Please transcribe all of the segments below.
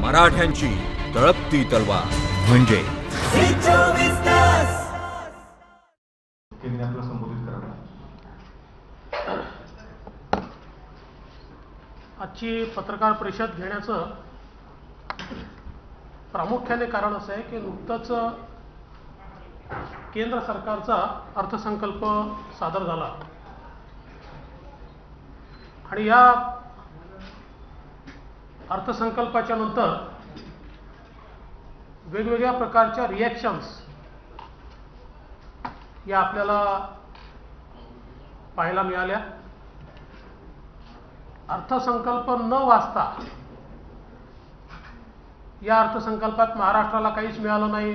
मराठ्यांची तळपती तलवार म्हणजे आपलं संबोधित करावं. आजची पत्रकार परिषद घेण्याचं प्रामुख्याने कारण असं आहे की नुकतंच केंद्र सरकारचा अर्थसंकल्प सादर झाला आणि या अर्थसंकल्पाच्या नंतर वेगवेगळ्या प्रकारच्या रिॲक्शन्स या आपल्याला पाहायला मिळाल्या. अर्थसंकल्प न वाचता या अर्थसंकल्पात महाराष्ट्राला काहीच मिळालं नाही,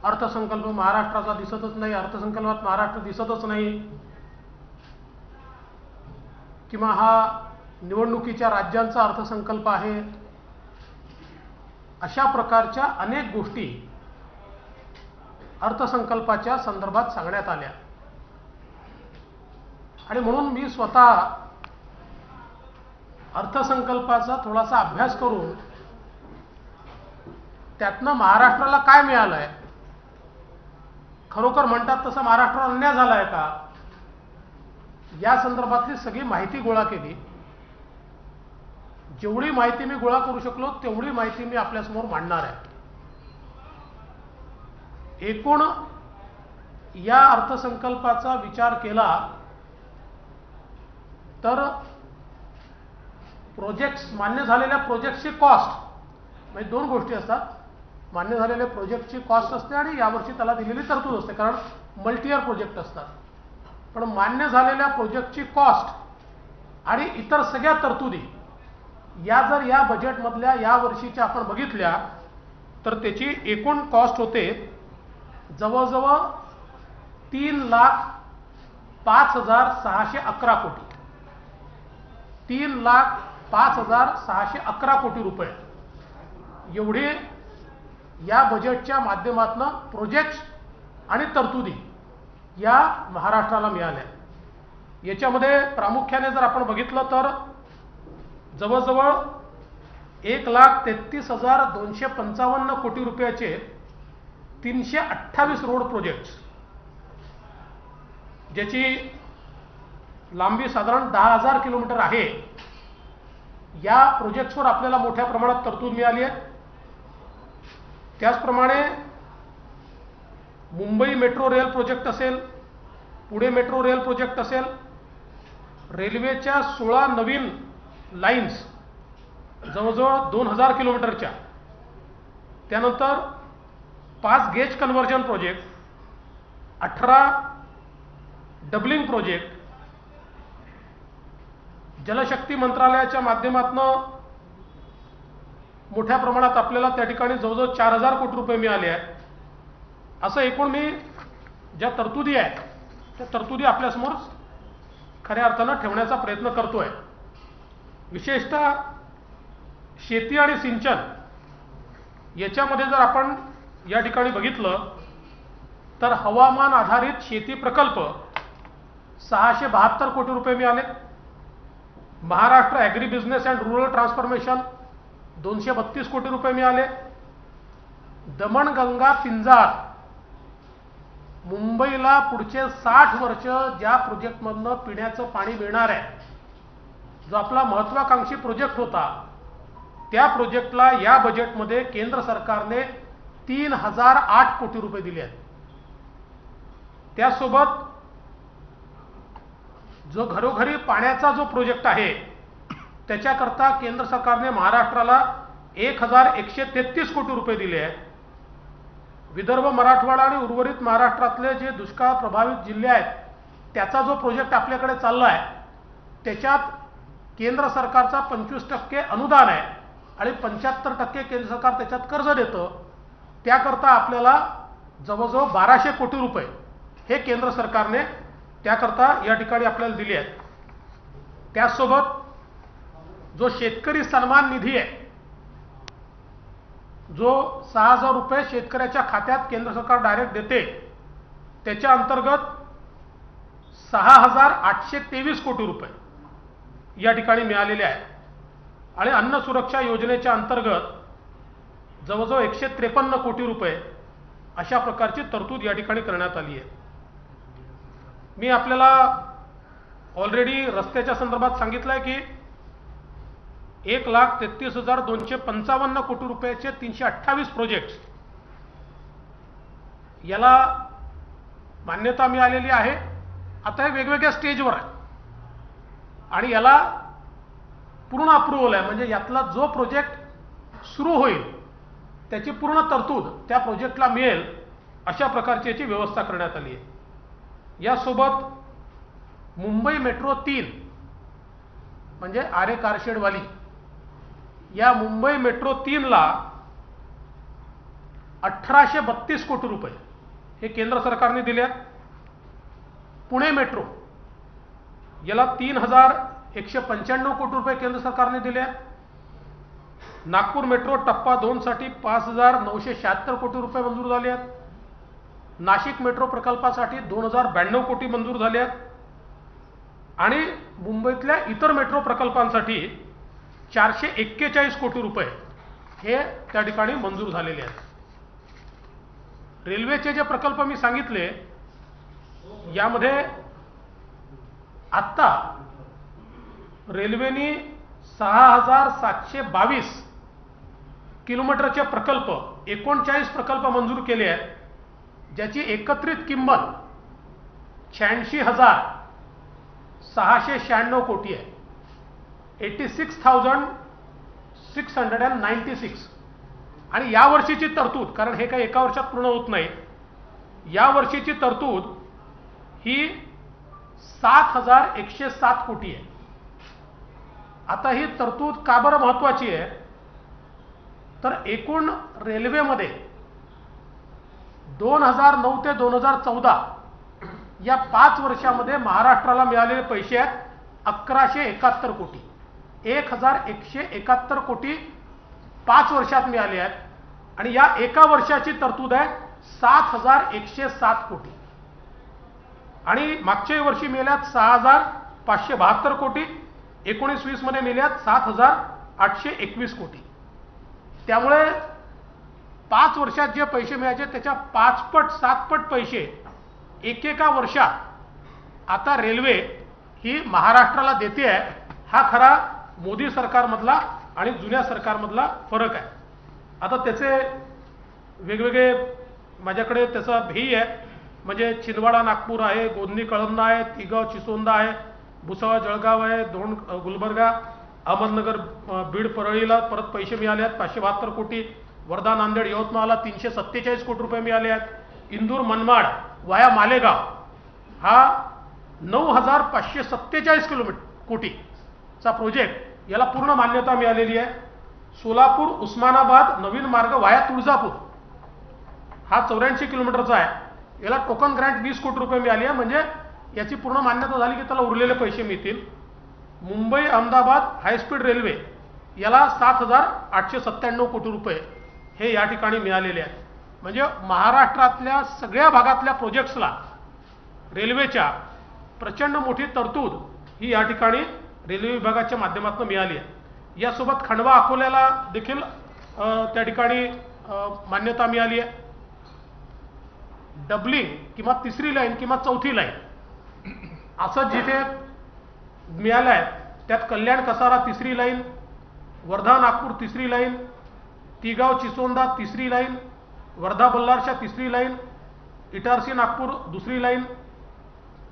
अर्थसंकल्प महाराष्ट्राचा दिसतच नाही, अर्थसंकल्पात महाराष्ट्र दिसतच नाही, किंवा हा निवडणुकीच्या राज्यांचा अर्थसंकल्प आहे, अशा प्रकारच्या अनेक गोष्टी अर्थसंकल्पाच्या संदर्भात सांगण्यात आल्या. आणि म्हणून मी स्वतः अर्थसंकल्पाचा थोडासा अभ्यास करून त्यातनं महाराष्ट्राला काय मिळालंय, खरोखर म्हणतात तसं महाराष्ट्राला अन्याय झालाय का, या संदर्भातली सगळी माहिती गोळा केली. जेवढी माहिती मी गोळा करू शकलो तेवढी माहिती मी आपल्यासमोर मांडणार आहे. एकूण या अर्थसंकल्पाचा विचार केला तर प्रोजेक्ट्स, मान्य झालेल्या प्रोजेक्टची कॉस्ट, म्हणजे दोन गोष्टी असतात, मान्य झालेल्या प्रोजेक्टची कॉस्ट असते आणि यावर्षी त्याला दिलेली तरतूद असते, कारण मल्टी इयर प्रोजेक्ट असतात. पण मान्य झालेल्या प्रोजेक्टची कॉस्ट आणि इतर सगळ्या तरतुदी या जर या बजेटमधल्या या वर्षीच्या आपण बघितल्या तर त्याची एकूण कॉस्ट होते जवळजवळ 3,05,611 कोटी, 3,05,611 कोटी रुपये एवढे या बजेटच्या माध्यमातून प्रोजेक्ट्स आणि तरतुदी या महाराष्ट्राला मिळाल्या. याच्यामध्ये प्रामुख्याने जर आपण बघितलं तर जवळजवळ 1,33,255 कोटी रुपयाचे 328 रोड प्रोजेक्ट्स, ज्याची लांबी साधारण 10,000 किलोमीटर आहे, या प्रोजेक्ट्सवर आपल्याला मोठ्या प्रमाणात तरतूद मिळाली आहे. त्याचप्रमाणे मुंबई मेट्रो रेल प्रोजेक्ट असेल, पुणे मेट्रो रेल प्रोजेक्ट असेल, रेल्वेच्या 16 नवीन लाईन्स जवळजवळ 2,000 किलोमीटरच्या, त्यानंतर 5 gauge conversion project, 18 doubling project, Jalshakti मंत्रालयाच्या माध्यमातून मोठ्या प्रमाणात आपल्याला त्या ठिकाणी जवळजवळ 4,000 कोटी रुपये मिळाले आहेत. असं एकूण मी ज्या तरतुदी आहेत त्या तरतुदी आपल्यासमोर खऱ्या अर्थानं ठेवण्याचा प्रयत्न करतोय. विशेषतः शेती आणि सिंचन याच्यामध्ये जर आपण या ठिकाणी बघितलं तर हवामान आधारित शेती प्रकल्प 672 कोटी रुपये मिळाले. Maharashtra agri business and rural transformation 232 कोटी रुपये मिळाले. दमणगंगा पिंजाळ मुंबईला पुढचे 60 वर्ष ज्या प्रोजेक्टमधनं पिण्याचं पाणी मिळणार आहे, जो आपला महत्वाकांक्षी प्रोजेक्ट होता, त्या प्रोजेक्टला या बजेटमध्ये केंद्र सरकारने 3,008 कोटी रुपये दिले आहेत. त्यासोबत जो घरोघरी पाण्याचा जो प्रोजेक्ट आहे त्याच्याकरता केंद्र सरकारने महाराष्ट्राला 1,133 कोटी रुपये दिले आहेत. विदर्भ, मराठवाडा आणि उर्वरित महाराष्ट्रातले जे दुष्काळ प्रभावित जिल्हे आहेत त्याचा जो प्रोजेक्ट आपल्याकडे चालला आहे त्याच्यात केंद्र सरकारचा 25% अनुदान आहे आणि 75% केंद्र सरकार त्याच्यात कर्ज देतं. त्याकरता आपल्याला जवळजवळ 1,200 कोटी रुपये हे केंद्र सरकारने त्याकरता या ठिकाणी आपल्याला दिले आहेत. त्याचसोबत जो शेतकरी सन्मान निधी आहे, जो 6,000 रुपये शेतकऱ्याच्या खात्यात केंद्र सरकार डायरेक्ट देते, त्याच्या अंतर्गत 6,823 कोटी रुपये या ठिकाणी मिळालेले आहेत. आणि अन्न सुरक्षा योजनेच्या अंतर्गत जवळजवळ 153 कोटी रुपये अशा प्रकारची तरतूद या ठिकाणी करण्यात आली आहे. मी आपल्याला ऑलरेडी रस्त्याच्या संदर्भात सांगितलं आहे की 1,33,255 कोटी रुपयाचे 328 प्रोजेक्ट्स याला मान्यता मिळालेली आहे. आता हे वेगवेगळ्या स्टेजवर आहे आणि याला पूर्ण अप्रूव्हल आहे, म्हणजे यातला जो प्रोजेक्ट सुरू होईल त्याची पूर्ण तरतूद त्या प्रोजेक्टला मिळेल अशा प्रकारची याची व्यवस्था करण्यात आली आहे. यासोबत मुंबई मेट्रो 3 म्हणजे आरे कारशेडवाली या मुंबई मेट्रो 3 ला 1832 कोटी रुपये हे केंद्र सरकारने दिले आहेत. पुणे मेट्रो याला 3,195 कोटी रुपये केंद्र सरकारने दिले आहेत. नागपूर मेट्रो टप्पा 2 साठी 5,976 कोटी रुपये मंजूर झाले आहेत. नाशिक मेट्रो प्रकल्पासाठी 2,092 कोटी मंजूर झाले आहेत आणि मुंबईतल्या इतर मेट्रो प्रकल्पांसाठी 441 कोटी रुपये हे त्या ठिकाणी मंजूर झालेले आहेत. रेल्वेचे जे प्रकल्प मी सांगितले यामध्ये आत्ता रेल्वेने 6,722 किलोमीटरचे प्रकल्प 39 प्रकल्प मंजूर केले आहेत, ज्याची एकत्रित किंमत 86,696 कोटी आहे. 86,696. आणि या वर्षीची तरतूद, कारण हे काही एका वर्षात पूर्ण होत नाही, या वर्षीची तरतूद ही 7,107 कोटी आहे. आता ही तरतूद का बरं महत्वाची आहे, तर एकूण रेल्वेमध्ये 2009 ते 2014 या 5 वर्षामध्ये महाराष्ट्राला मिळालेले पैसे आहेत 1,171 कोटी. 1,171 कोटी 5 वर्षात मिळाले आहेत आणि या एका वर्षाची तरतूद आहे 7,107 कोटी. आणि मागच्या वर्षी मिळाल्यात 6,572 कोटी, 19-20 मध्ये मिळाल्यात 7,821 कोटी. त्यामुळे 5 वर्षात जे पैसे मिळायचे त्याच्या 5 पट 7 पट पैसे एकेका वर्षात आता रेल्वे ही महाराष्ट्राला देते आहे. हा खरा मोदी सरकारमधला आणि जुन्या सरकारमधला फरक आहे. आता त्याचे वेगवेगळे माझ्याकडे त्याचा ध्येय आहे, म्हणजे छिंदवाडा नागपूर आहे, गोंदी कळमना आहे, तिगाव चिसोंदा आहे, भुसावळ जळगाव आहे, दोन गुलबर्गा, अहमदनगर बीड परळीला परत पैसे मिळाले आहेत 572 कोटी. वर्धा नांदेड यवतमाळला 347 कोटी रुपये मिळाले आहेत. इंदूर मनमाड वाया मालेगाव हा 9,547 कोटीचा प्रोजेक्ट याला पूर्ण मान्यता मिळालेली आहे. सोलापूर उस्मानाबाद नवीन मार्ग वाया तुळजापूर हा 84 किलोमीटरचा आहे, याला टोकन ग्रँट 20 कोटी रुपये मिळाली आहे, म्हणजे याची पूर्ण मान्यता झाली की त्याला उरलेले पैसे मिळतील. मुंबई अहमदाबाद हायस्पीड रेल्वे याला 7,897 कोटी रुपये हे या ठिकाणी मिळालेले आहेत. म्हणजे महाराष्ट्रातल्या सगळ्या भागातल्या प्रोजेक्ट्सला रेल्वेच्या प्रचंड मोठी तरतूद ही या ठिकाणी रेल्वे विभागाच्या माध्यमातून मिळाली आहे. यासोबत खंडवा अकोल्याला देखील त्या ठिकाणी मान्यता मिळाली आहे. डबलिंग किंवा तिसरी लाईन किंवा चौथी लाईन असं जिथे मिळालं आहे त्यात कल्याण कसारा तिसरी लाईन, वर्धा नागपूर तिसरी लाईन, तिगाव चिसोंदा तिसरी लाईन, वर्धा बल्लारशा तिसरी लाईन, इटारसी नागपूर दुसरी लाईन,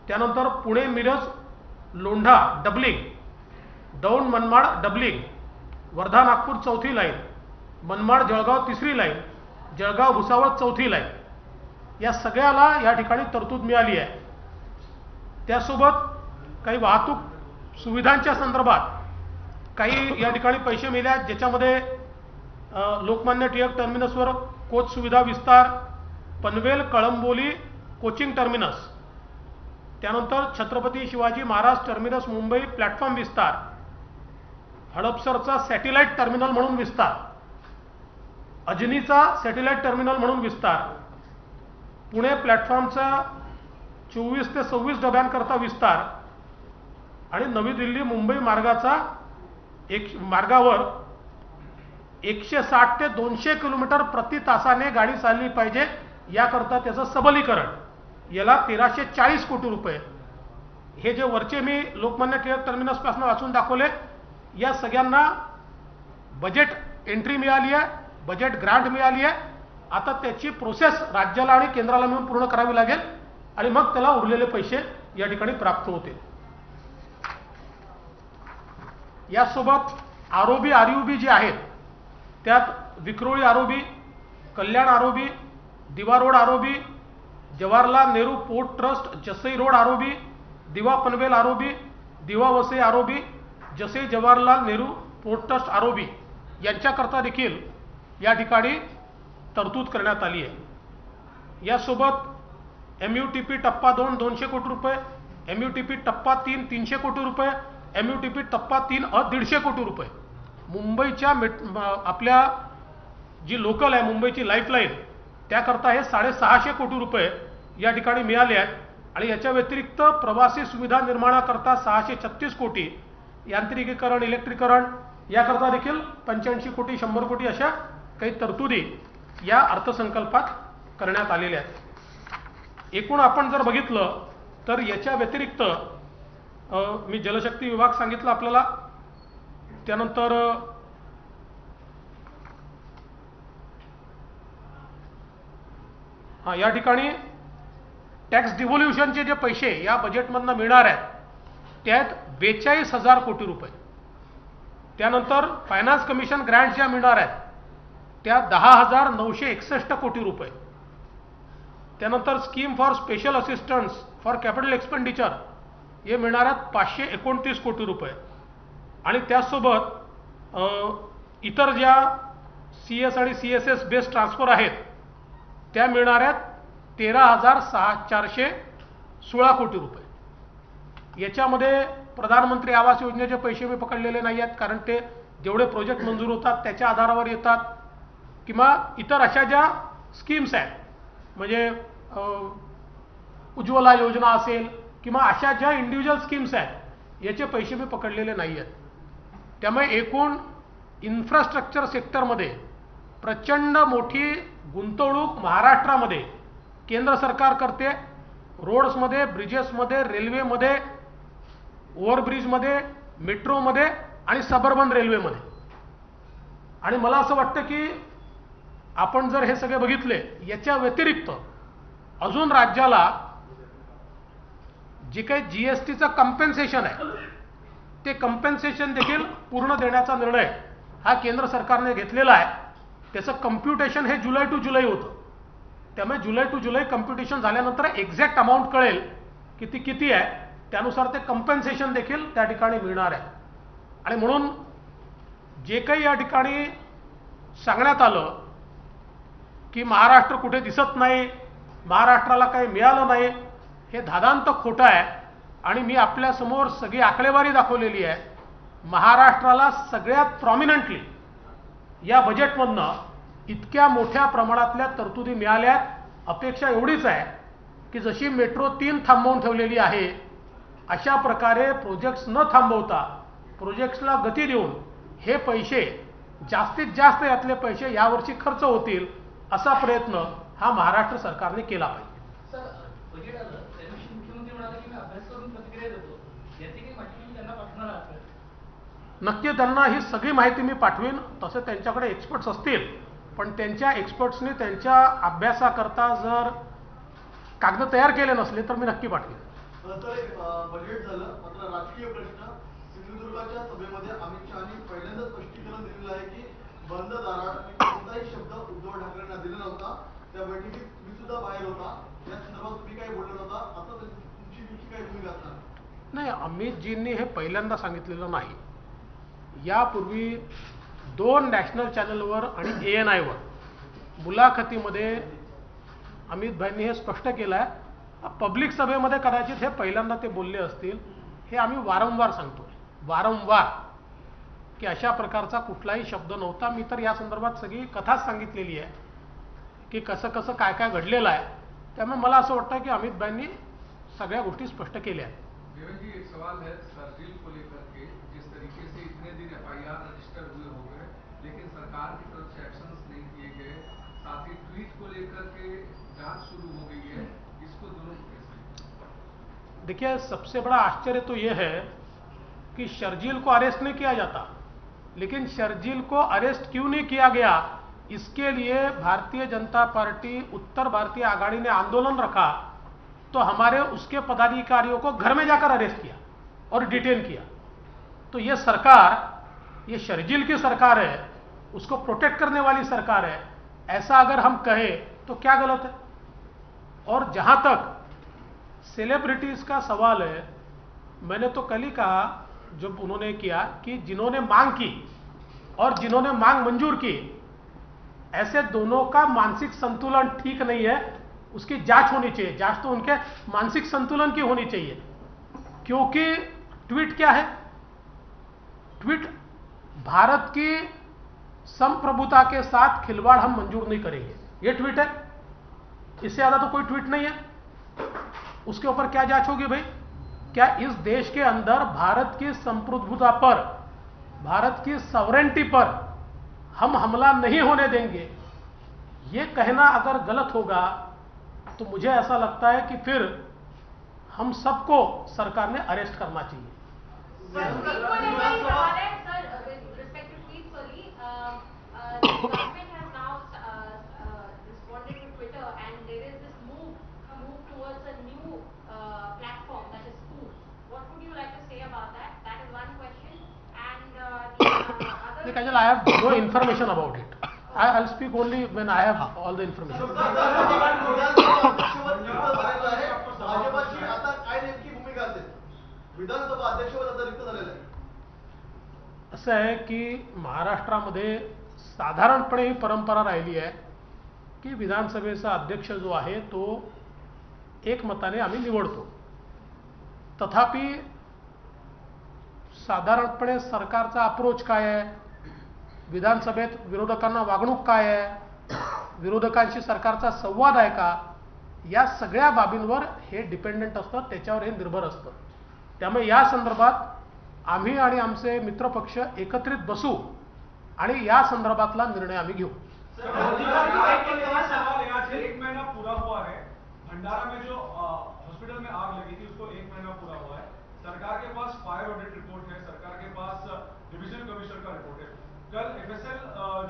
त्यानंतर पुणे मिरज लोंढा डबलिंग, दौंड मनमाड डबलिंग, वर्धा नागपूर चौथी लाईन, मनमाड जळगाव तिसरी लाईन, जळगाव भुसावळ चौथी लाईन, या सगळ्याला या ठिकाणी तरतूद मिळाली आहे. त्यासोबत काही वाहतूक सुविधांच्या संदर्भात काही या ठिकाणी पैसे मिळाले आहेत, ज्याच्यामध्ये लोकमान्य टिळक टर्मिनसवर कोच सुविधा विस्तार, पनवेल कळंबोली कोचिंग टर्मिनस, त्यानंतर छत्रपती शिवाजी महाराज टर्मिनस मुंबई प्लॅटफॉर्म विस्तार, हडपसरचा सॅटेलाइट टर्मिनल म्हणून विस्तार, अजनीचा सॅटेलाइट टर्मिनल म्हणून विस्तार, पुणे प्लॅटफॉर्मचा 24 ते 26 डब्यांकरता विस्तार आणि नवी दिल्ली मुंबई मार्गाचा एक मार्गावर 160 ते 200 किलोमीटर प्रति तासाने गाडी चालली पाहिजे, याकरता त्याचं सबलीकरण, याला 1340 कोटी रुपये. हे जे वरचे मी लोकमान्य टिळक टर्मिनसपासून वाचून दाखवले, या सगळ्यांना बजेट एंट्री मिळाली आहे, बजेट ग्रांट मिळाली आहे. आता त्याची प्रोसेस राज्याला आणि केंद्राला मिळून पूर्ण करावी लागेल आणि मग त्याला उरलेले पैसे या ठिकाणी प्राप्त होतील. यासोबत आरोबी आरयूबी जे आहेत, त्यात Vikhroli ROB, Kalyan ROB, Diva road ROB, Jawaharlal Nehru port trust Jasai road ROB, Diva Panvel ROB, Diva Vasai ROB, Jasai Jawaharlal Nehru port trust ROB यांच्याकरता देखील या ठिकाणी तरतूद करण्यात आली आहे. यासोबत MUTP टप्पा 2 200 कोटी रुपये, MUTP टप्पा 3 300 कोटी रुपये, MUTP टप्पा 3 150 कोटी रुपये. मुंबईच्या आपल्या जी लोकल आहे, मुंबईची लाईफलाईन, त्याकरता हे 650 कोटी रुपये या ठिकाणी मिळाले आहेत. आणि याच्या व्यतिरिक्त प्रवासी सुविधा निर्माणाकरता 636 कोटी, यांत्रिकीकरण, इलेक्ट्रिकरण याकरता देखील 85 कोटी 100 कोटी अशा काही तरतुदी या अर्थसंकल्पात करण्यात आलेल्या आहेत. एकूण आपण जर बघितलं तर याच्या व्यतिरिक्त मी जलशक्ती विभाग सांगितलं आपल्याला, त्यानंतर या ठिकाणी टॅक्स डिव्होल्युशनचे जे पैसे या बजेटमधनं मिळणार आहेत त्यात 42,000 कोटी रुपये. त्यानंतर फायनान्स कमिशन ग्रँट ज्या मिळणार आहेत त्या 10,961 कोटी रुपये. त्यानंतर scheme for special assistance for capital expenditure हे मिळणार आहेत 529 कोटी रुपये. आणि त्याचसोबत इतर ज्या CS आणि CSS बेस्ड ट्रान्सफर आहेत त्या मिळणार आहेत 13,416 कोटी रुपये. याच्यामध्ये प्रधानमंत्री आवास योजनेचे पैसे मी पकडलेले नाही आहेत, कारण ते जेवढे प्रोजेक्ट मंजूर होतात त्याच्या आधारावर येतात, किंवा इतर अशा ज्या स्कीम्स आहेत, म्हणजे उज्ज्वला योजना असेल किंवा अशा ज्या इंडिव्हिज्युअल स्कीम्स आहेत याचे पैसे मी पकडलेले नाही आहेत. त्यामुळे एकूण इन्फ्रास्ट्रक्चर सेक्टरमध्ये प्रचंड मोठी गुंतवणूक महाराष्ट्रामध्ये केंद्र सरकार करते. रोड्समध्ये, ब्रिजेसमध्ये, रेल्वेमध्ये, ओव्हरब्रिजमध्ये, मेट्रोमध्ये आणि सबअर्बन रेल्वेमध्ये. आणि मला असं वाटतं की आपण जर हे सगळे बघितले, याच्या व्यतिरिक्त अजून राज्याला जे काही GSTचं कम्पेन्सेशन आहे ते कम्पेन्सेशन देखील पूर्ण देण्याचा निर्णय हा केंद्र सरकारने घेतलेला आहे. त्याचं कम्प्युटेशन हे जुलै टू जुलै होतं. त्यामुळे जुलै टू जुलै कम्प्युटेशन झाल्यानंतर एक्झॅक्ट अमाऊंट कळेल की ती किती आहे, त्यानुसार ते कम्पेन्सेशन देखील त्या ठिकाणी मिळणार आहे. आणि म्हणून जे काही या ठिकाणी सांगण्यात आलं की महाराष्ट्र कुठे दिसत नाही, महाराष्ट्राला काही मिळालं नाही, हे धादांत खोटं आहे. आणि मी आपल्यासमोर सगळी आकडेवारी दाखवलेली आहे. महाराष्ट्राला सगळ्यात प्रॉमिनंटली या बजेटमधनं इतक्या मोठ्या प्रमाणातल्या तरतुदी मिळाल्यात. अपेक्षा एवढीच आहे की जशी मेट्रो 3 थांबवून ठेवलेली आहे अशा प्रकारे प्रोजेक्ट्स न थांबवता प्रोजेक्ट्सला गती देऊन हे पैसे जास्तीत जास्त यातले पैसे यावर्षी खर्च होतील असा प्रयत्न हा महाराष्ट्र सरकारने केला पाहिजे. नक्की त्यांना ही सगळी माहिती मी पाठवीन. तसे त्यांच्याकडे एक्सपर्ट्स असतील, पण त्यांच्या एक्सपर्ट्सनी त्यांच्या अभ्यासाकरता जर कागद तयार केले नसले तर मी नक्की पाठवीन. बजेट झालं, मात्र राजकीय प्रश्न. सिंधुदुर्गाच्या सभेमध्ये अमित शहानी पहिल्यांदा स्पष्टीकरण दिलेलं आहे की बंद दारात कोणताही शब्द उद्धव ठाकरेंना दिला नव्हता. त्या बैठकीत तुम्ही सुद्धा बाहेर होता, या संदर्भात तुम्ही काही बोलला नव्हता. आता तुमची काय भूमिका असणार? नाही, अमितजींनी हे पहिल्यांदा सांगितलेलं नाही. यापूर्वी 2 नॅशनल चॅनलवर आणि ANI वर मुलाखतीमध्ये अमितभाईंनी हे स्पष्ट केलं आहे. पब्लिक सभेमध्ये कदाचित हे पहिल्यांदा ते बोलले असतील. हे आम्ही वारंवार सांगतोय, वारंवार, की अशा प्रकारचा कुठलाही शब्द नव्हता. मी तर या संदर्भात सगळी कथाच सांगितलेली आहे की कसं कसं काय काय घडलेलं आहे. त्यामुळे मला असं वाटतं की अमितभाईंनी सगळ्या गोष्टी स्पष्ट केल्या आहेत. देवेंद्र जी, एक सवाल है सर्जिल को लेकर के, जिस तरीके से इतने दिन FIR सरकार की तरफ से एक्शंस नहीं किए गए, साथ ही ट्वीट को लेकर के जांच शुरू हो गई है, इसको दोनों को कैसे? देखिए, सबसे बड़ा आश्चर्य तो यह है कि शर्जील को अरेस्ट नहीं किया जाता, लेकिन शर्जील को अरेस्ट क्यों नहीं किया गया, इसके लिए भारतीय जनता पार्टी उत्तर भारतीय आघाड़ी ने आंदोलन रखा, तो हमारे उसके पदाधिकारियों को घर में जाकर अरेस्ट किया और डिटेन किया। तो यह सरकार, ये शर्जील की सरकार है, उसको प्रोटेक्ट करने वाली सरकार है, ऐसा अगर हम कहें तो क्या गलत है। और जहां तक सेलिब्रिटीज का सवाल है, मैंने तो कल ही कहा जब उन्होंने किया कि जिन्होंने मांग की और जिन्होंने मांग मंजूर की, ऐसे दोनों का मानसिक संतुलन ठीक नहीं है, उसकी जांच होनी चाहिए। जांच तो उनके मानसिक संतुलन की होनी चाहिए, क्योंकि ट्वीट क्या है, ट्वीट भारत की संप्रभुता के साथ खिलवाड़ हम मंजूर नहीं करेंगे, यह ट्वीट है। इससे ज्यादा तो कोई ट्वीट नहीं है। उसके ऊपर क्या जांच होगी भाई? क्या इस देश के अंदर भारत की संप्रभुता पर, भारत की सॉवरेंटी पर हम हमला नहीं होने देंगे, यह कहना अगर गलत होगा तो मुझे ऐसा लगता है कि फिर हम सबको सरकार ने अरेस्ट करना चाहिए। Kajal, I have no information about it. I'll speak only when I have all the information. भाजपाची आता काय नेमकी भूमिका असेल? विधानसभा अध्यक्षपद आता रिक्त झालेलं आहे. असं आहे की महाराष्ट्रामध्ये साधारणपणे ही परंपरा राहिली आहे की विधानसभेचा अध्यक्ष जो आहे तो एकमताने आम्ही निवडतो. तथापि साधारणपणे सरकारचा अप्रोच काय आहे, विधानसभेत विरोधकांना वागणूक काय आहे, विरोधकांशी सरकारचा संवाद आहे का, या सगळ्या बाबींवर हे डिपेंडंट असतं, त्याच्यावर हे निर्भर असतं. त्यामुळे या संदर्भात आम्ही आणि आमचे मित्रपक्ष एकत्रित बसू आणि या संदर्भातला निर्णय आम्ही घेऊ. एक महीना पूरा हुआ है, भंडारा में जो हॉस्पिटल में आग लगी थी उसको 1 महीना पूरा हुआ है. सरकार के पास फायर ऑडिट रिपोर्ट है, सरकार के पास डिविजन कमिश्नर का रिपोर्ट है. कल एफएसएल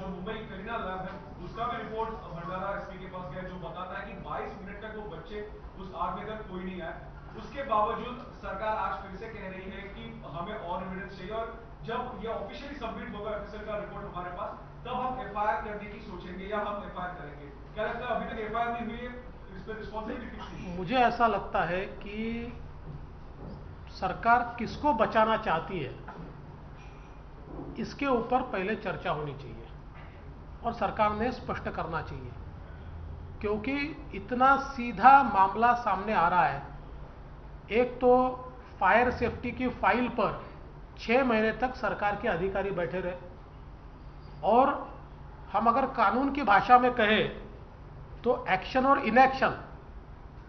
जो मुंबई करीना लैब है उसका भी रिपोर्ट भंडारा एसपी के पास गया जो बताता है कि 22 मिनट तक वो बच्चे उस आग में तक कोई नहीं आए. उसके बावजूद सरकार आज फिर से कह रही है कि हमें और एविडेंस चाहिए, और जब ये ऑफिशियली सबमिट होगा एफएसएल का रिपोर्ट हमारे पास, तब हम एफआईआर करने की सोचेंगे या हम एफआईआर करेंगे. क्या लगता है अभी तक एफआईआर नहीं हुई है, इस पर रिस्पॉन्सिबिलिटी किसकी? मुझे ऐसा लगता है कि सरकार किसको बचाना चाहती है इसके ऊपर पहले चर्चा होनी चाहिए और सरकार ने स्पष्ट करना चाहिए, क्योंकि इतना सीधा मामला सामने आ रहा है. एक तो फायर सेफ्टी की फाइल पर 6 महीने तक सरकार के अधिकारी बैठे रहे, और हम अगर कानून की भाषा में कहें तो एक्शन और इनएक्शन,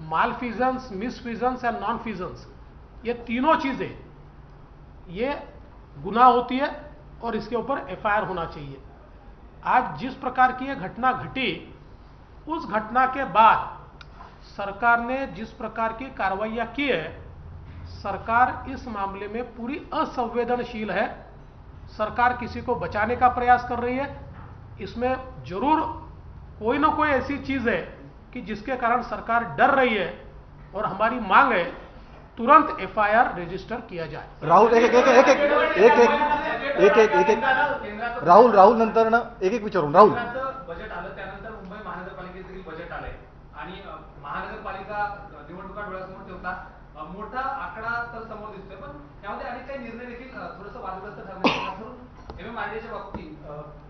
मालफिजन्स, मिसफिजन्स एंड नॉन फिजन्स, ये तीनों चीजें ये गुनाह होती है और इसके ऊपर एफआईआर होना चाहिए. आज जिस प्रकार की यह घटना घटी, उस घटना के बाद सरकार ने जिस प्रकार की कार्रवाइयां की है, सरकार इस मामले में पूरी असंवेदनशील है. सरकार किसी को बचाने का प्रयास कर रही है. इसमें जरूर कोई ना कोई ऐसी चीज है कि जिसके कारण सरकार डर रही है, और हमारी मांग है तुरंत एफआईआर रजिस्टर किया जाए. राहुल एक राहुल नंतर ना एक विचारून राहुल. बजेट आलं त्यानंतर मुंबई महानगरपालिकेचं देखील बजेट आलंय आणि महानगरपालिका निवडणुका डोळ्यासमोर ठेवता मोठा आकडा तर समोर दिसतोय, पण यामध्ये अनेक काही निर्णय देखील थोडंसं वादग्रस्त ठरले. एमएमआरडीएच्या बाबतीत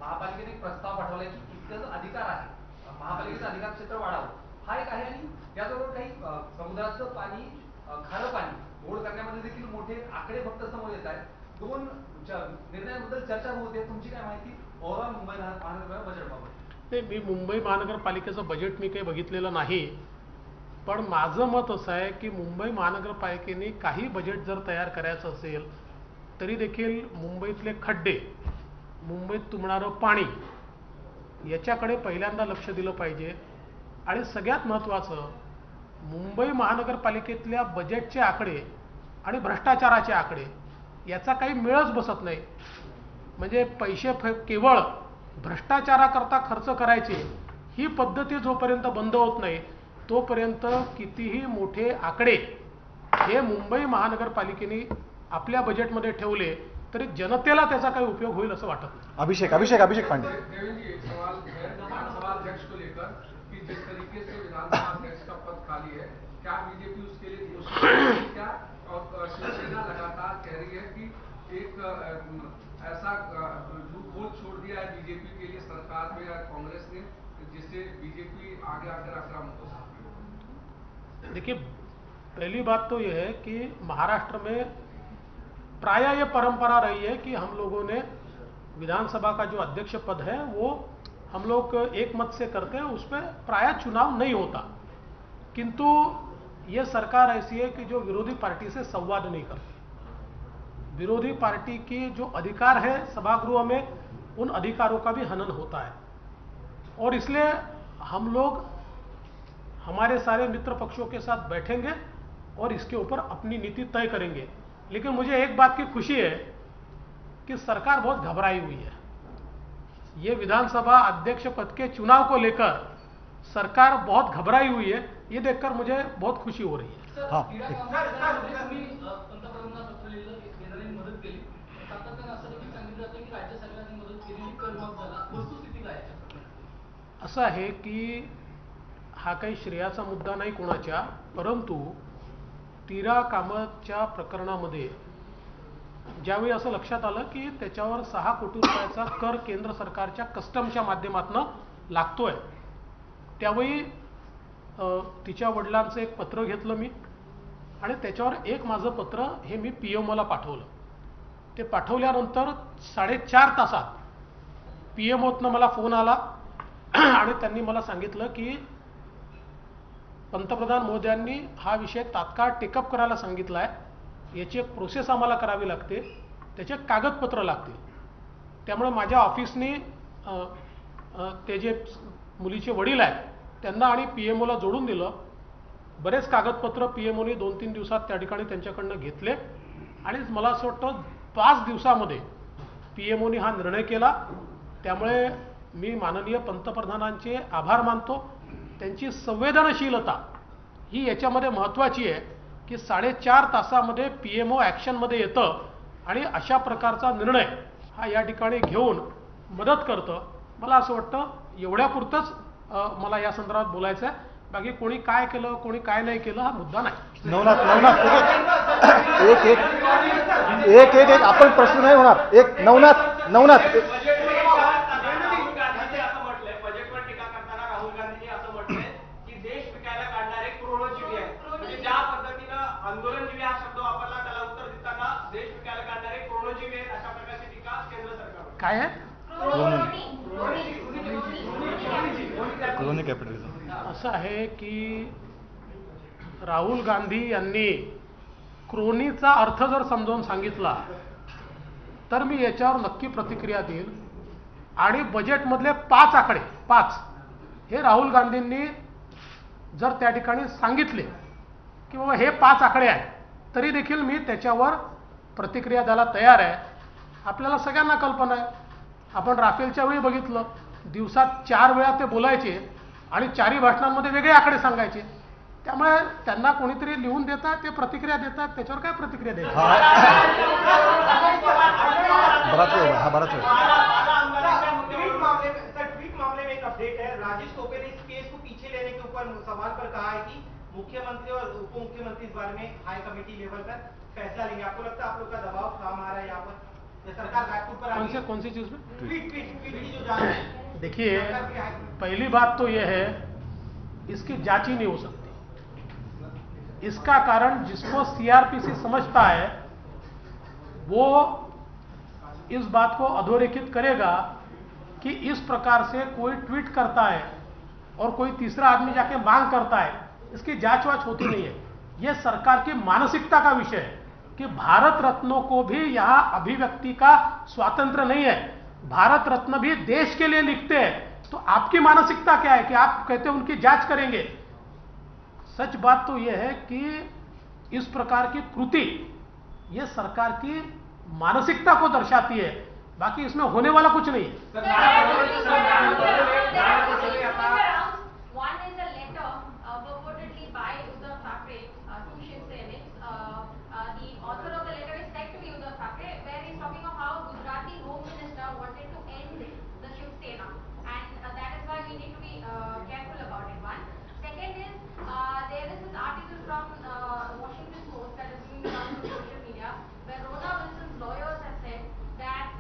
महापालिकेने एक प्रस्ताव पाठवलाय की इतकं अधिकार आहे, महापालिकेचं अधिकार क्षेत्र वाढावं, हा एक आहे. आणि याचबरोबर काही समुद्राचं पाणी, खारं पाणी गोड करण्यामध्ये देखील मोठे आकडे फक्त समोर येत आहेत. दोन निर्णयांबद्दल चर्चा होते, तुमची काय माहिती ओव्हरऑल मुंबई महानगरपालिका बजेटबाबत? नाही, मी मुंबई महानगरपालिकेचं बजेट मी काही बघितलेलं नाही, पण माझं मत असं आहे की मुंबई महानगरपालिकेने काही बजेट जर तयार करायचं असेल तरी देखील मुंबईतले खड्डे, मुंबईत तुंबणारं पाणी याच्याकडे पहिल्यांदा लक्ष दिलं पाहिजे. आणि सगळ्यात महत्त्वाचं, मुंबई महानगरपालिकेतल्या बजेटचे आकडे आणि भ्रष्टाचाराचे आकडे याचा काही मेळच बसत नाही. म्हणजे पैसे केवळ भ्रष्टाचाराकरता खर्च करायचे ही पद्धती जोपर्यंत बंद होत नाही तोपर्यंत कितीही मोठे आकडे हे मुंबई महानगरपालिकेने आपल्या बजेटमध्ये ठेवले तरी जनतेला त्याचा काही उपयोग होईल असं वाटत नाही. अभिषेक पांडे. देवेंद्र जी, एक सवाल है विधानसभा अध्यक्ष को लेकर कि जिस तरीके से विधानसभा अध्यक्ष का पद खाली है, क्या बीजेपी उसके लिए कोशिश कर रही है क्या? और शिवसेना लगातार कह रही है कि एक ऐसा लूपहोल छोड़ दिया है बीजेपी के लिए सरकार में या कांग्रेस ने, जिससे बीजेपी आगे आकर आक्रामक हो सकती है. देखिए, पहली बात तो यह है कि महाराष्ट्र में प्रायः ये परंपरा रही है कि हम लोगों ने विधानसभा का जो अध्यक्ष पद है वो हम लोग एक मत से करते हैं, उस पर प्रायः चुनाव नहीं होता. किंतु ये सरकार ऐसी है कि जो विरोधी पार्टी से संवाद नहीं करती. विरोधी पार्टी की जो अधिकार है सभागृह में, उन अधिकारों का भी हनन होता है. और इसलिए हम लोग हमारे सारे मित्र पक्षों के साथ बैठेंगे और इसके ऊपर अपनी नीति तय करेंगे. लेकिन मुझे एक बात की खुशी है कि सरकार बहुत घबराई हुई है. ये विधानसभा अध्यक्ष पद के चुनाव को लेकर सरकार बहुत घबराई हुई है. ये देखकर मुझे बहुत खुशी हो रही है. हाँ, तुम्ही पंतप्रधानांना पत्र लिहिलं, केंद्राने मदत केली. सातत्यानं असं देखील सांगितलं जातं की राज्य सरकारने मदत केलेली कर्मक झाला. वस्तुस्थिती काय आहे? असं आहे की हा काही श्रेयाचा मुद्दा नाही कोणाच्या, परंतु तिरा कामतच्या प्रकरणामध्ये ज्यावेळी असं लक्षात आलं की त्याच्यावर 6 कोटी रुपयाचा कर केंद्र सरकारच्या कस्टमच्या माध्यमातून लागतोय, त्यावेळी तिच्या वडिलांचं एक पत्र घेतलं मी आणि त्याच्यावर एक माझं पत्र हे मी PMOला पाठवलं. ते पाठवल्यानंतर 4.5 तासात PMOतनं मला फोन आला आणि त्यांनी मला सांगितलं की पंतप्रधान महोदयांनी हा विषय तात्काळ टेकअप करायला सांगितला आहे. याची एक प्रोसेस आम्हाला करावी लागते, त्याचे कागदपत्र लागतील. त्यामुळे माझ्या ऑफिसने ते जे मुलीचे वडील आहेत त्यांना आणि PMOला जोडून दिलं. बरेच कागदपत्र PMOने 2-3 दिवसात त्या ठिकाणी त्यांच्याकडनं घेतले आणि मला असं वाटतं 5 दिवसामध्ये PMOने हा निर्णय केला. त्यामुळे मी माननीय पंतप्रधानांचे आभार मानतो. त्यांची संवेदनशीलता ही याच्यामध्ये महत्त्वाची आहे की 4.5 तासामध्ये PMO ॲक्शनमध्ये येतं आणि अशा प्रकारचा निर्णय हा या ठिकाणी घेऊन मदत करतं. मला असं वाटतं एवढ्यापुरतंच मला या संदर्भात बोलायचं आहे. बाकी कोणी काय केलं कोणी काय नाही केलं हा मुद्दा नाही. नवनाथ एक आपण प्रश्न नाही होणार. एक नवनाथ बजेटवर टीका करताना राहुल गांधींनी असं म्हटलंय की देश विकायला काढणारे करोडोजीवी आहे. म्हणजे ज्या पद्धतीनं आंदोलनजीवी हा शब्द वापरला त्याला उत्तर देताना देश विकायला काढणारे करोडोजीवी आहेत अशा प्रकारची टीका केंद्र सरकारवर काय आहे. कॉलोनी कॅपिटलिझम असं आहे की राहुल गांधी यांनी क्रोनीचा अर्थ जर समजावून सांगितला तर मी याच्यावर नक्की प्रतिक्रिया देईल. आणि बजेटमधले 5 आकडे 5 हे राहुल गांधींनी जर त्या ठिकाणी सांगितले की बाबा हे 5 आकडे आहेत तरी देखील मी त्याच्यावर प्रतिक्रिया द्यायला तयार आहे. आपल्याला सगळ्यांना कल्पना आहे, आपण राफेलच्या वेळी बघितलं, दिवसात 4 वेळा ते बोलायचे आणि 4ही भाषणांमध्ये वेगळे आकडे सांगायचे. त्यामुळे त्यांना कोणीतरी लिहून देतात, ते प्रतिक्रिया देतात, त्याच्यावर काय प्रतिक्रिया द्यायची. बराच वेळ ट्वीट मामले में एक अपडेट है. राजेश टोपे ने इस केस को पीछे लेने के ऊपर सवाल पर कहा है कि मुख्यमंत्री और उप मुख्यमंत्री इस बारे में हाई कमेटी लेवल पर फैसला लेंगे. आपको लगता है आप लोग का दबाव काम आ रहा है यहाँ पर? सरकार बैकफुट पर आ रही है? कौन सी चीज में? ट्वीट की जो जांच है. देखिए, पहली बात तो यह है इसकी जांच ही नहीं हो सकती. इसका कारण जिसको CRPC समझता है वो इस बात को अधोरेखित करेगा कि इस प्रकार से कोई ट्वीट करता है और कोई तीसरा आदमी जाके मांग करता है, इसकी जांच वाच होती नहीं है. यह सरकार की मानसिकता का विषय है कि भारत रत्नों को भी यहां अभिव्यक्ति का स्वातंत्र्य नहीं है. भारत रत्न भी देश के लिए लिखते हैं, तो आपकी मानसिकता क्या है कि आप कहते हैं उनकी जांच करेंगे? सच बात तो यह है कि इस प्रकार की कृति यह सरकार की मानसिकता को दर्शाती है, बाकी इसमें होने वाला कुछ नहीं है। One is a letter purportedly by Uddhav Thackeray to Shiv Sainik. The author of the letter is said to be Uddhav Thackeray, where he's talking of how Gujarati Home Minister wanted to end the Shiv Sena, and that is why we need to be careful about it. One. Second is there is this article from Washington Post that is being around on social media, where Rona Wilson's lawyers have said that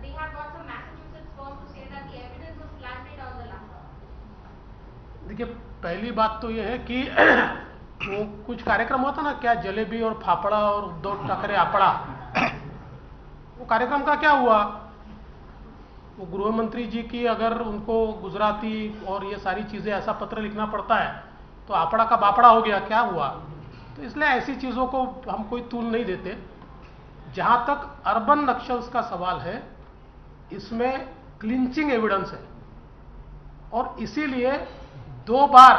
they have got some Massachusetts firm to say that the evidence was planted on the laptop. देखिए, पहली बात तो यह है कि वो कुछ कार्यक्रम होता ना, क्या जलेबी और फाफड़ा और उद्धव ठाकरे आपड़ा, वो कार्यक्रम का क्या हुआ? वो गृह मंत्री जी की अगर उनको गुजराती और ये सारी चीजें ऐसा पत्र लिखना पड़ता है तो आपड़ा का बापड़ा हो गया, क्या हुआ? तो इसलिए ऐसी चीजों को हम कोई तूल नहीं देते। जहां तक अर्बन नक्सल्स का सवाल है, इसमें क्लिंचिंग एविडेंस है और इसीलिए 2 बार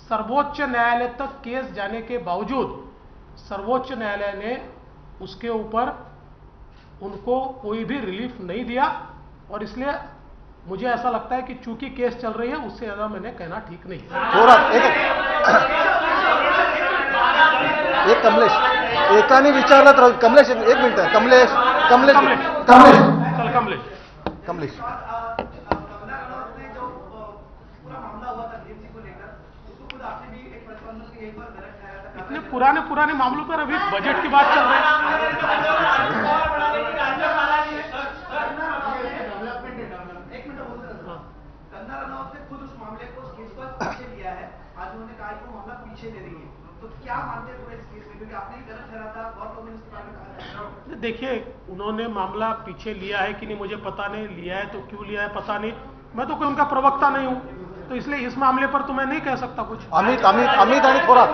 सर्वोच्च न्यायालय तक केस जाने के बावजूद सर्वोच्च न्यायालय ने उसके ऊपर उनको कोई भी रिलीफ नहीं दिया, और इसलिए मुझे ऐसा लगता है कि चूंकि केस चल रही है उससे ज्यादा मैंने कहना ठीक नहीं। थोड़ा एक कमलेश एकाने विचारलं तर कमलेश एक मिनिट कमलेश कमलेश कमलेश चल कमलेश कमलेश कंगना रनौत ने जो पूरा मामला हुआ था डीएमसी को लेकर, उसको खुद आपने भी एक प्रतिबंधक की एक बार गलत ठहराया था। इतने पुराने मामलों पर अभी बजट की बात चल रही है। एक मिनट बोलते रहो। कंगना रनौत ने खुद उस मामले को, उस केस को पीछे लिया है। आज उन्होंने कहा कि वो मामला पीछे ले रही है, तो क्या मानते हैं पूरे इस केस में, क्योंकि आपने ही गलत ठहरा था, बहुत लोगों ने इसके बारे में कहा था। देखिए, उन्होंने मामला पीछे लिया है कि नहीं मुझे पता नहीं, लिया है तो क्यों लिया है पता नहीं, मैं तो कोई उनका प्रवक्ता नहीं हूं, तो इसलिए इस मामले पर तो मैं नहीं कह सकता कुछ। अमित अमित अमित आणि थोरात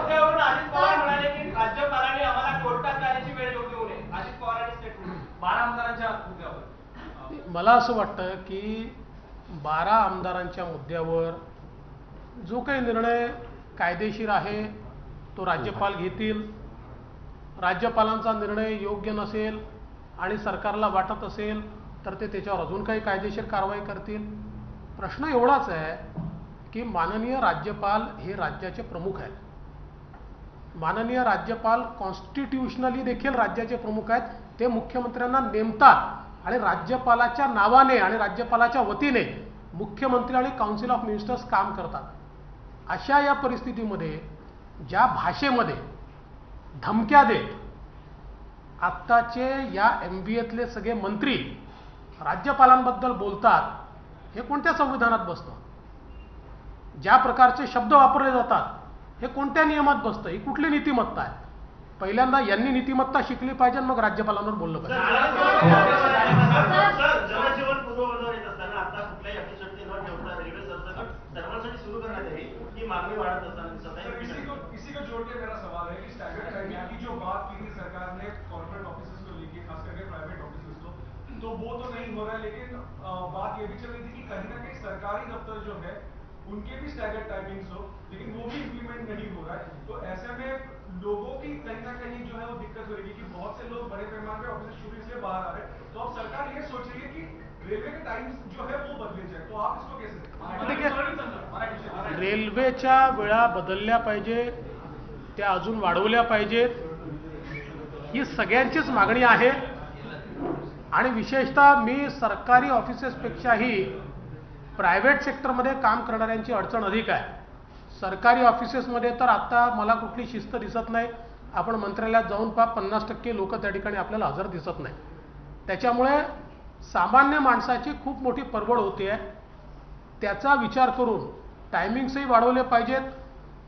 राज्यपालांनी आम्हाला कोर्टात जाण्याची वेळ येऊ देऊ नये, अजित पवारांनी स्टेटमेंट 12 आमदारांच्या मुद्द्यावर मला असं वाटतं की 12 आमदारांच्या मुद्द्यावर जो काही निर्णय कायदेशीर आहे तो राज्यपाल घेतील। राज्यपालांचा निर्णय योग्य नसेल आणि सरकारला वाटत असेल तर ते त्याच्यावर अजून काही कायदेशीर कारवाई करतील। प्रश्न एवढाच आहे की माननीय राज्यपाल हे राज्याचे प्रमुख आहेत। माननीय राज्यपाल कॉन्स्टिट्यूशनली देखील राज्याचे प्रमुख आहेत। ते मुख्यमंत्र्यांना नेमतात आणि राज्यपालाच्या नावाने आणि राज्यपालाच्या वतीने मुख्यमंत्री आणि काउन्सिल ऑफ मिनिस्टर्स काम करतात। अशा या परिस्थितीमध्ये ज्या भाषेमध्ये धमक्या देत आत्ताचे या MBAतले सगळे मंत्री राज्यपालांबद्दल बोलतात, हे कोणत्या संविधानात बसतं? ज्या प्रकारचे शब्द वापरले जातात हे कोणत्या नियमात बसतं? ही कुठली नीतिमत्ता आहे? पहिल्यांदा यांनी नीतिमत्ता शिकली पाहिजे, मग राज्यपालांवर बोललं पाहिजे। जलजीवन पूर्वबंधावर येत असताना आता कुठल्याही अटीशर्ती न ठेवता रेल्वे सरसकट सर्वांसाठी सुरू करण्यात यावी ही मागणी वाढत असताना दिसत आहे। इसी को जोड़ के मेरा सवाल है कि स्टैगर्ड टाइमिंग की जो बात की थी सरकार ने कॉर्पोरेट ऑफिसेस को लेके, खास करके प्राइवेट ऑफिसेस को, तो वो तो नहीं हो रहा है, लेकिन बात ये भी चल रही थी कि कहीं ना कहीं सरकारी दफ्तर जो है उनके भी स्टैगर्ड टाइमिंग्स हो, लेकिन वो भी इम्प्लीमेंट नहीं हो रहा है। तो ऐसे में लोगों की कहीं ना कहीं जो है वो दिक्कत हो रही है कि बहुत से लोग बड़े पैमाने पे ऑफिस शुरू इसलिए बाहर आ रहे हैं। तो अब सरकार ये सोच रही है कि रेलवे के टाइम्स जो है वो बदले जाए, तो आप इसको कैसे देखिए, रेल्वेच्या वेळा बदलल्या पाहिजे, त्या अजून वाढवल्या पाहिजेत, ही सगळ्यांचीच मागणी आहे। आणि विशेषतः मी सरकारी ऑफिसेसपेक्षाही प्रायव्हेट सेक्टरमध्ये काम करणाऱ्यांची अडचण अधिक आहे। सरकारी ऑफिसेसमध्ये तर आता मला कुठली शिस्त दिसत नाही। आपण मंत्रालयात जाऊन पहा 50% लोक त्या ठिकाणी आपल्याला हजर दिसत नाही। त्याच्यामुळे सामान्य माणसाची खूप मोठी परवड होते आहे। त्याचा विचार करून टायमिंग्सही वाढवले पाहिजेत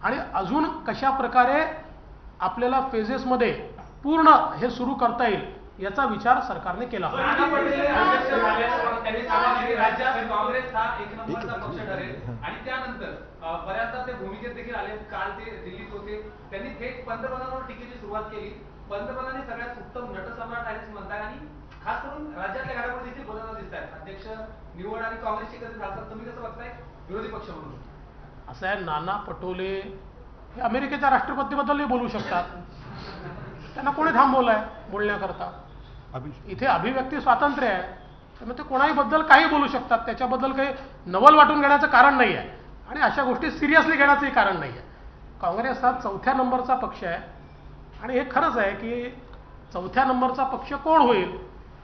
आणि अजून कशा प्रकारे आपल्याला फेजेसमध्ये पूर्ण हे सुरू करता येईल याचा विचार सरकारने केला पाहिजे। त्यांनी सांगितले की राज्यात काँग्रेस हा एक नंबरचा पक्ष ठरेल आणि त्यानंतर बऱ्याचदा ते भूमिकेत देखील आले। काल ते दिल्लीत होते, त्यांनी थेट पंतप्रधानांवर टीकेची सुरुवात केली। पंतप्रधानांनी सगळ्यात उत्तम नटसम्राट आहेच म्हणताय आणि खास करून राज्यातल्या घडामोडी देखील बोलताना दिसत आहेत. अध्यक्ष निवड आणि काँग्रेसची एकत्रित हालचाल तुम्ही कसं बघताय विरोधी पक्ष म्हणून? असं आहे, नाना पटोले हे अमेरिकेच्या राष्ट्रपतीबद्दलही बोलू शकतात. त्यांना कोणी थांबवलंय बोलण्याकरता? इथे अभिव्यक्ती स्वातंत्र्य आहे, त्यामुळे ते कोणाही बद्दल काही बोलू शकतात. त्याच्याबद्दल काही नवल वाटून घेण्याचं कारण नाही आहे आणि अशा गोष्टी सिरियसली घेण्याचंही कारण नाही आहे. काँग्रेस हा 4थ्या नंबरचा पक्ष आहे आणि हे खरंच आहे की 4थ्या नंबरचा पक्ष कोण होईल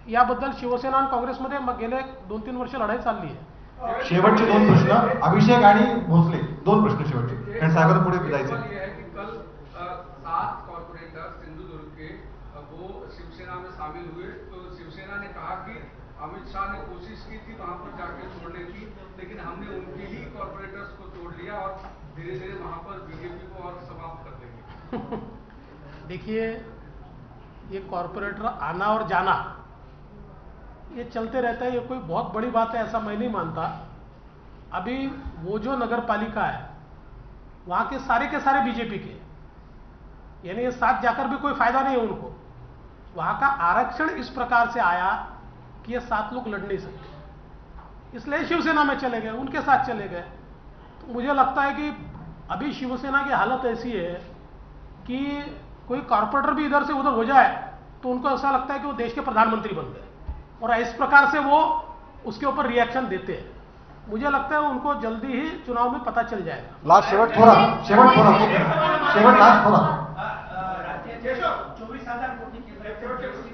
याबद्दल शिवसेना आणि काँग्रेसमध्ये गेले 2-3 वर्ष लढाई चालली आहे. शेवटचे 2 प्रश्न, अभिषेक आणि भोसले 2 प्रश्न शेवटचे, कारण सागर पुढे जायचं. ये है कि कल 7 कॉर्पोरेटर सिंधुदुर्ग के वो शिवसेना में शामिल हुए, तो शिवसेना ने कहा कि अमित शाह ने कोशिश की थी वहां पर जाके छोड़ने की, लेकिन हमने उनके ही कॉर्पोरेटर्स को तोड़ लिया और धीरे धीरे वहां पर बीजेपी को और समाप्त कर देंगे. देखिए, ये कॉरपोरेटर आना और जाना ये चलते रहता है, ये कोई बहुत बड़ी बात है ऐसा मैं नहीं मानता. अभी वो जो नगर पालिका है वहाँ के सारे बीजेपी के, यानी ये साथ जाकर भी कोई फायदा नहीं है उनको. वहाँ का आरक्षण इस प्रकार से आया कि ये 7 लोग लड़ नहीं सकते, इसलिए शिवसेना में चले गए, उनके साथ चले गए. तो मुझे लगता है कि अभी शिवसेना की हालत ऐसी है कि कोई कॉर्पोरेटर भी इधर से उधर हो जाए तो उनको ऐसा लगता है कि वो देश के प्रधानमंत्री बन गए और इस प्रकार से वो उसके ऊपर रिएक्शन देते हैं. मुझे लगता है उनको जल्दी ही चुनाव में पता चल जाएगा. लास्ट शेवट थोड़ा शेवट लास्ट थोड़ा. 24,000 कोटी केंद्राची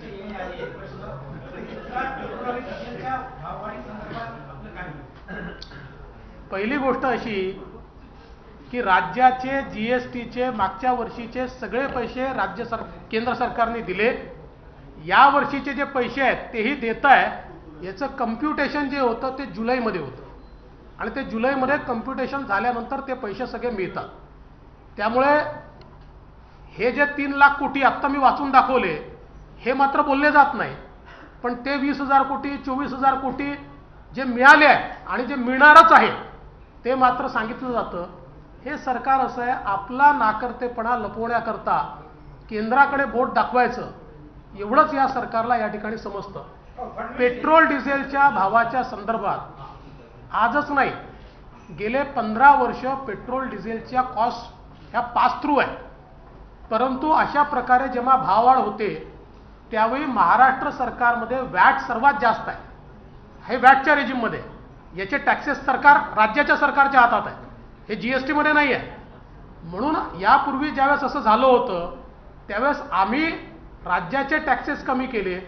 येणे आली आहे. गुजरात फेब्रुवारी डिझेलच्या भाववाढी संदर्भात आपलं काय म्हणणं? पहिली गोष्ट अशी की राज्याचे जीएसटीचे मागच्या वर्षीचे सगळे पैसे केंद्र सरकारने दिले. या वर्षीचे जे पैसे आहेत तेही देत आहे. याचं कम्प्युटेशन जे होतं ते जुलैमध्ये होतं आणि ते जुलैमध्ये कम्प्युटेशन झाल्यानंतर ते पैसे सगळे मिळतात. त्यामुळे हे जे 3 लाख कोटी आत्ता मी वाचून दाखवले हे मात्र बोलले जात नाही, पण ते 20,000 कोटी 24,000 कोटी जे मिळाले आहे आणि जे मिळणारच आहे ते मात्र सांगितलं जातं. हे सरकार असं आहे, आपला नाकर्तेपणा लपवण्याकरता केंद्राकडे बोट दाखवायचं एवढंच या सरकारला या ठिकाणी समजतं. पेट्रोल डिझेलच्या भावाच्या संदर्भात आजच नाही, गेले 15 वर्ष पेट्रोल डिझेलच्या कॉस्ट ह्या पास थ्रू आहे. परंतु अशा प्रकारे जेव्हा भाववाढ होते त्यावेळी महाराष्ट्र सरकारमध्ये वॅट सर्वात जास्त आहे. हे वॅटच्या रेजिममध्ये याचे टॅक्सेस सरकार राज्याच्या सरकारच्या हातात आहे, हे जीएसटीमध्ये नाही आहे. म्हणून यापूर्वी ज्यावेळेस असं झालं होतं त्यावेळेस आम्ही राज्याचे टॅक्सेस कमी केले,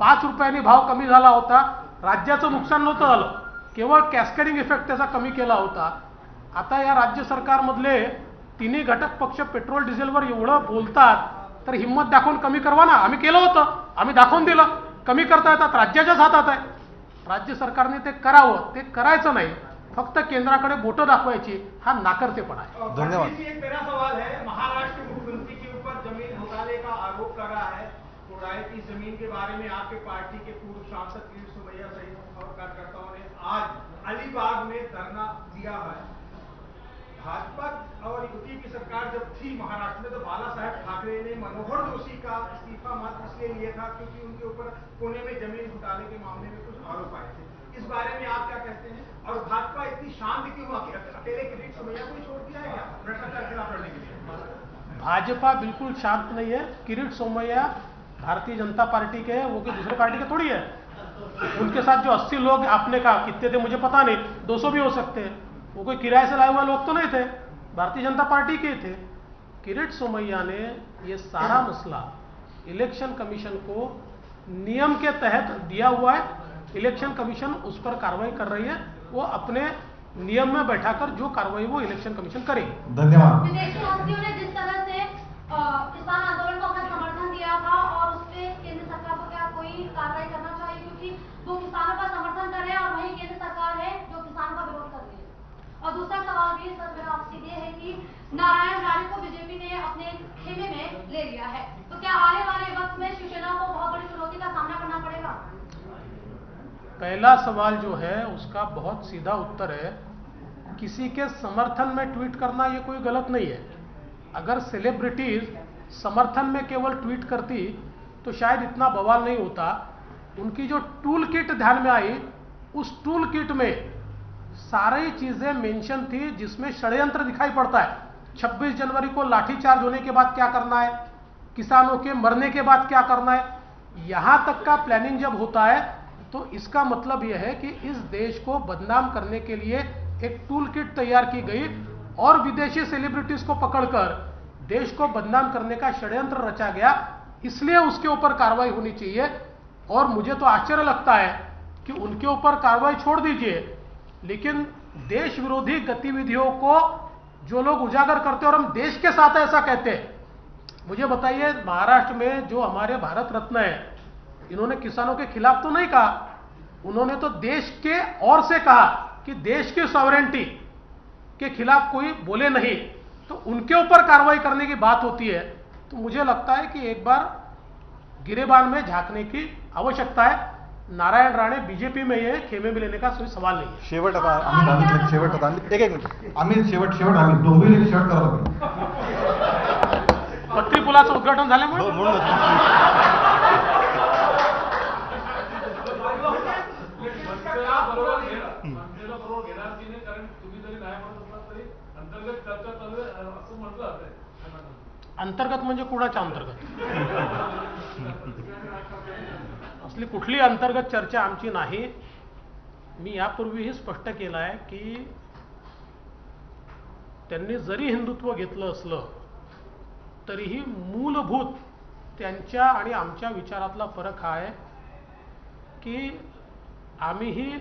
5 रुपयांनी भाव कमी झाला होता, राज्याचं नुकसान नव्हतं झालं, केवळ कॅस्केडिंग इफेक्ट त्याचा कमी केला होता. आता या राज्य सरकारमधले तिन्ही घटक पक्ष पेट्रोल डिझेलवर एवढं बोलतात तर हिंमत दाखवून कमी करवा ना. आम्ही केलं होतं, आम्ही दाखवून दिलं. कमी करता येतात, राज्याच्याच हातात आहे. राज्य सरकारने ते करावं, ते करायचं नाही, फक्त केंद्राकडे बोटं दाखवायची, हा नाकर्तेपणा आहे. धन्यवाद. एक मेरा सवाल है, महाराष्ट्र मुख्यमंत्री के ऊपर जमीन घोटाले का आरोप कर रहा है. की जमीन के बारे में आपके पार्टी के पूर्व सांसद किरीट सोमैया सहित और कार्यकर्ताओं ने आज अलीबाग में धरना दिया है. भाजपा और यूपी की सरकार जब थी महाराष्ट्र में तो बाला साहेब ठाकरे ने मनोहर जोशी का इस्तीफा मात्र इसलिए लिया था क्योंकि उनके ऊपर पुणे में जमीन घोटाले के मामले में कुछ आरोप आए थे. इस बारे में आप क्या कहते हैं और भाजपा इतनी शांत क्यों अकेले किरीट सोमैया को ही छोड़ दिया है क्या भ्रष्टाचार के खिलाफ लड़ने के लिए? भाजपा बिल्कुल शांत नहीं है. किरीट सोमैया भारतीय जनता पार्टी के हैं, वो कि दूसरे पार्टी के थोड़ी है. उनके साथ जो 80 लोग आपने कहा कितने थे मुझे पता नहीं, 200 भी हो सकते हैं, वो कोई किराए से लाए हुए लोग तो नहीं थे, भारतीय जनता पार्टी के थे. किरीट सोमैया ने ये सारा मसला इलेक्शन कमीशन को नियम के तहत दिया हुआ है. इलेक्शन कमीशन उस पर कार्रवाई कर रही है. वो अपने नियम में बैठाकर जो कार्रवाई वो इलेक्शन कमीशन करेगी. धन्यवाद. विदेशी हस्तियों ने जिस तरह से किसान आंदोलन को अपना समर्थन दिया था और उस पर केंद्र सरकार को क्या कोई कार्रवाई करना चाहिए, क्योंकि वो किसानों का समर्थन कर रहे हैं और वही केंद्र सरकार है जो किसान का विरोध कर रही है. और दूसरा सवाल भी सर मेरा आपसे ये है कि नारायण राणे को बीजेपी ने अपने खेमे में ले लिया है, तो क्या आने वाले वक्त में शिवसेना को बहुत बड़ी चुनौती का सामना करना पड़ेगा? पहला सवाल जो है उसका बहुत सीधा उत्तर है, किसी के समर्थन में ट्वीट करना ये कोई गलत नहीं है. अगर सेलिब्रिटीज समर्थन में केवल ट्वीट करती तो शायद इतना बवाल नहीं होता. उनकी जो टूल किट ध्यान में आई, उस टूल किट में सारी चीजें मेंशन थी जिसमें षड्यंत्र दिखाई पड़ता है। 26 जनवरी को लाठीचार्ज होने के बाद क्या करना है, किसानों के मरने के बाद क्या करना है, यहां तक का प्लानिंग जब होता है तो इसका मतलब यह है कि इस देश को बदनाम करने के लिए एक टूल किट तैयार की गई और विदेशी सेलिब्रिटीज को पकड़कर देश को बदनाम करने का षड्यंत्र रचा गया। इसलिए उसके ऊपर कार्रवाई होनी चाहिए। और मुझे तो आश्चर्य लगता है कि उनके ऊपर कार्रवाई छोड़ दीजिए, लेकिन देश विरोधी गतिविधियों को जो लोग उजागर करते हैं और हम देश के साथ ऐसा कहते हैं, मुझे बताइए महाराष्ट्र में जो हमारे भारत रत्न है, इन्होंने किसानों के खिलाफ तो नहीं कहा, उन्होंने तो देश के ओर से कहा कि देश की सॉवरेंटी के खिलाफ कोई बोले नहीं, तो उनके ऊपर कार्रवाई करने की बात होती है। तो मुझे लगता है कि एक बार गिरेबान में झांकने की आवश्यकता है। नारायण राणे बीजेपी में ये खेमे में लेने का कोई सवाल नहीं है। शेवट आता आम्ही आम्ही शेवट आता एक मिनिट आम्ही शेवट आम्ही डोंबिवली शेवट करत पत्ती पुलाचं उद्घाटन झाल्यामुळे हो, म्हणूनच बरोबर घेणार की नाही, कारण तुम्ही जरी नाही म्हणत असला तरी अंतर्गत चर्चा चालू आहे असं म्हटलं जातंय. अंतर्गत म्हणजे कुणाच्या अंतर्गत? असली कुठली अंतर्गत चर्चा आमची नाही. मी यापूर्वीही स्पष्ट केलं आहे की त्यांनी जरी हिंदुत्व घेतलं असलं तरीही मूलभूत त्यांच्या आणि आमच्या विचारातला फरक हा आहे की आम्हीही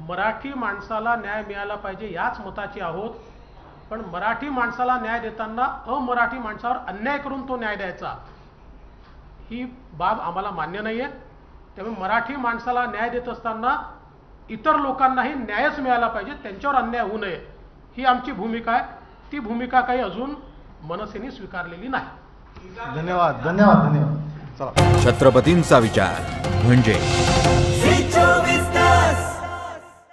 मराठी माणसाला न्याय मिळाला पाहिजे याच मताचे आहोत, पण मराठी माणसाला न्याय देताना अमराठी माणसावर अन्याय करून तो न्याय द्यायचा ही बाब आम्हाला मान्य नाही आहे. त्यामुळे मराठी माणसाला न्याय देत असताना इतर लोकांनाही न्यायच मिळाला पाहिजे, त्यांच्यावर अन्याय होऊ नये ही आमची भूमिका आहे. ती भूमिका काही अजून मनसेने स्वीकारलेली नाही. धन्यवाद धन्यवाद धन्यवाद. चला छत्रपतींचा विचार म्हणजे